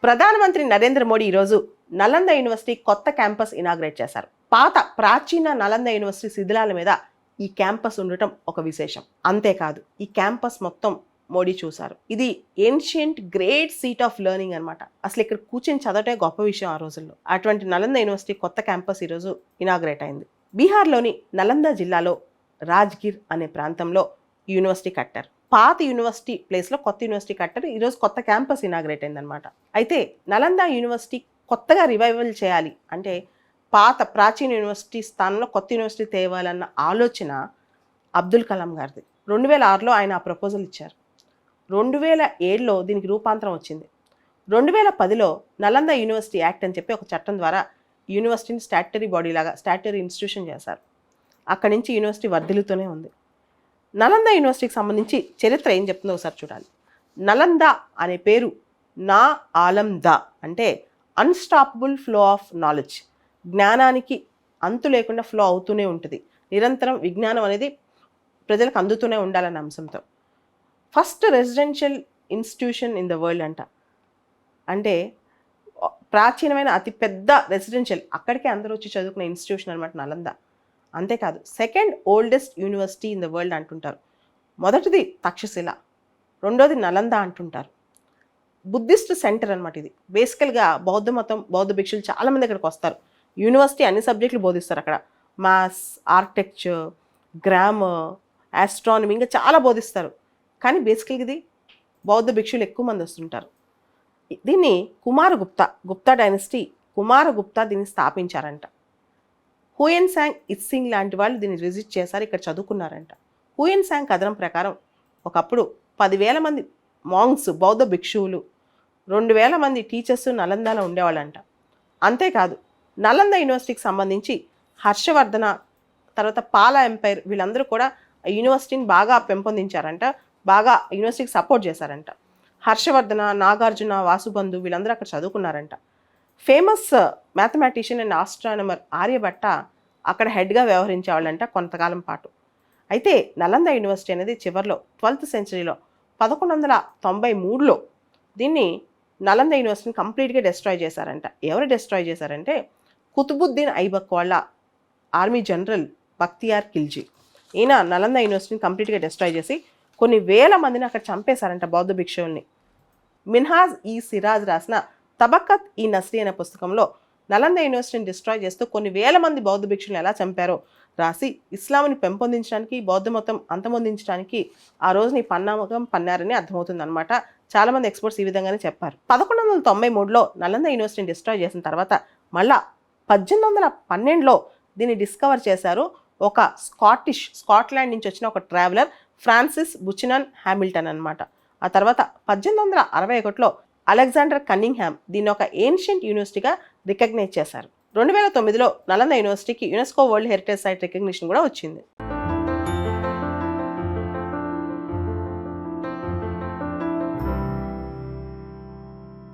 ప్రధానమంత్రి నరేంద్ర మోడీ ఈరోజు నలంద యూనివర్సిటీ కొత్త క్యాంపస్ ఇనాగ్రేట్ చేశారు. ప్రాచీన నలంద యూనివర్సిటీ శిథిలాల మీద ఈ క్యాంపస్ ఉండటం ఒక విశేషం. అంతేకాదు ఈ క్యాంపస్ మొత్తం మోడీ చూశారు. ఇది ancient great seat of learning అనమాట. అసలు ఇక్కడ కూర్చొని చదవటే గొప్ప విషయం ఆ రోజుల్లో. అటువంటి నలంద యూనివర్సిటీ కొత్త క్యాంపస్ ఈరోజు ఇనాగ్రేట్ అయింది. బీహార్లోని నలంద జిల్లాలో రాజ్గిర్ అనే ప్రాంతంలో యూనివర్సిటీ కట్టారు. పాత యూనివర్సిటీ ప్లేస్లో కొత్త యూనివర్సిటీ కట్టారు. ఈరోజు కొత్త క్యాంపస్ ఇనాగ్రేట్ అయిందనమాట. అయితే నలంద యూనివర్సిటీ కొత్తగా రివైవల్ చేయాలి అంటే ప్రాచీన యూనివర్సిటీ స్థానంలో కొత్త యూనివర్సిటీ తేవాలన్న ఆలోచన అబ్దుల్ కలాం గారిది. 2006లో ఆయన ఆ ప్రపోజల్ ఇచ్చారు. 2007లో దీనికి రూపాంతరం వచ్చింది. 2010లో నలంద యూనివర్సిటీ యాక్ట్ అని చెప్పి ఒక చట్టం ద్వారా యూనివర్సిటీని స్టాట్యుటరీ బాడీ లాగా స్టాట్యుటరీ ఇన్స్టిట్యూషన్ చేశారు. అక్కడి నుంచి యూనివర్సిటీ వర్ధిల్లుతూనే ఉంది. నలంద యూనివర్సిటీకి సంబంధించి చరిత్ర ఏం చెప్తుందో ఒకసారి చూడాలి. నలంద అనే పేరు నా ఆలం ద అంటే అన్స్టాపబుల్ ఫ్లో ఆఫ్ నాలెడ్జ్, జ్ఞానానికి అంతు లేకుండా ఫ్లో అవుతూనే ఉంటుంది. నిరంతరం విజ్ఞానం అనేది ప్రజలకు అందుతూనే ఉండాలన్న అంశంతో first residential institution in the world అంట. అంటే ప్రాచీనమైన అతిపెద్ద రెసిడెన్షియల్, అక్కడికే అందరూ వచ్చి చదువుకునే ఇన్స్టిట్యూషన్ అనమాట నలంద. అంతేకాదు second oldest university in the world అంటుంటారు. మొదటిది తక్షశిల, రెండోది నలంద అంటుంటారు. బుద్ధిస్ట్ సెంటర్ అనమాట ఇది. బేసికల్గా బౌద్ధ మతం, బౌద్ధ భిక్షులు చాలామంది ఇక్కడికి వస్తారు. యూనివర్సిటీ అన్ని సబ్జెక్టులు బోధిస్తారు అక్కడ. మ్యాథ్స్, ఆర్కిటెక్చర్, గ్రామర్, ఆస్ట్రానమీ ఇంకా చాలా బోధిస్తారు. కానీ బేసికల్గా ఇది బౌద్ధ భిక్షులు ఎక్కువ మంది వస్తుంటారు. దీన్ని గుప్తా డైనస్టీ కుమారగుప్తా దీన్ని స్థాపించారంట. హుయెన్ సాంగ్, ఇత్సింగ్ లాంటి వాళ్ళు దీన్ని విజిట్ చేశారు, ఇక్కడ చదువుకున్నారంట. హుయెన్ సాంగ్ కథనం ప్రకారం ఒకప్పుడు 10,000 మంది మాంగ్స్, బౌద్ధ భిక్షువులు, 2,000 మంది టీచర్స్ నలందలో ఉండేవాళ్ళంట. అంతేకాదు నలంద యూనివర్సిటీకి సంబంధించి హర్షవర్ధన, తర్వాత పాలా ఎంపైర్ వీళ్ళందరూ కూడా యూనివర్సిటీని బాగా పెంపొందించారంట, బాగా యూనివర్సిటీకి సపోర్ట్ చేశారంట. హర్షవర్ధన, నాగార్జున, వాసుబంధు వీళ్ళందరూ అక్కడ చదువుకున్నారంట. Famous mathematician and astronomer Aryabhatta అక్కడ హెడ్గా వ్యవహరించేవాళ్ళంట కొంతకాలం పాటు. అయితే నలంద యూనివర్సిటీ అనేది చివరిలో 12th సెంచరీలో 1193లో దీన్ని నలంద యూనివర్సిటీని కంప్లీట్గా డిస్ట్రాయ్ చేశారంట. ఎవరు డిస్ట్రాయ్ చేశారంటే కుతుబుద్దీన్ ఐబక్ వాళ్ళ ఆర్మీ జనరల్ బక్తియార్ ఖిల్జీ. ఈయన నలంద యూనివర్సిటీని కంప్లీట్గా డిస్ట్రాయ్ చేసి కొన్ని వేల మందిని అక్కడ చంపేశారంట బౌద్ధ భిక్షువుల్ని. మిన్హాజ్ ఈ సిరాజ్ రాసిన తబకత్ ఈ నస్రీ అనే పుస్తకంలో నలంద యూనివర్సిటీని డిస్ట్రాయ్ చేస్తూ కొన్ని వేల మంది బౌద్ధ భిక్షులను ఎలా చంపారో రాసి ఇస్లాంని పెంపొందించడానికి, బౌద్ధ మతం అంతమొందించడానికి ఆ రోజుని పన్నాగం పన్నారని అర్థమవుతుంది అనమాట. చాలామంది ఎక్స్పర్ట్స్ ఈ విధంగానే చెప్పారు. 1193లో నలంద యూనివర్సిటీని డిస్ట్రాయ్ చేసిన తర్వాత మళ్ళా 1812లో దీన్ని డిస్కవర్ చేశారు ఒక స్కాట్లాండ్ నుంచి వచ్చిన ఒక ట్రావెలర్ ఫ్రాన్సిస్ బుచినన్ హామిల్టన్ అనమాట. ఆ తర్వాత 1861లో అలెగ్జాండర్ కన్నింగ్హామ్ దీన్ని ఒక ఏన్షియంట్ యూనివర్సిటీగా రికగ్నైజ్ చేశారు. 2009లో నలంద యూనివర్సిటీకి UNESCO world heritage site recognition కూడా వచ్చింది.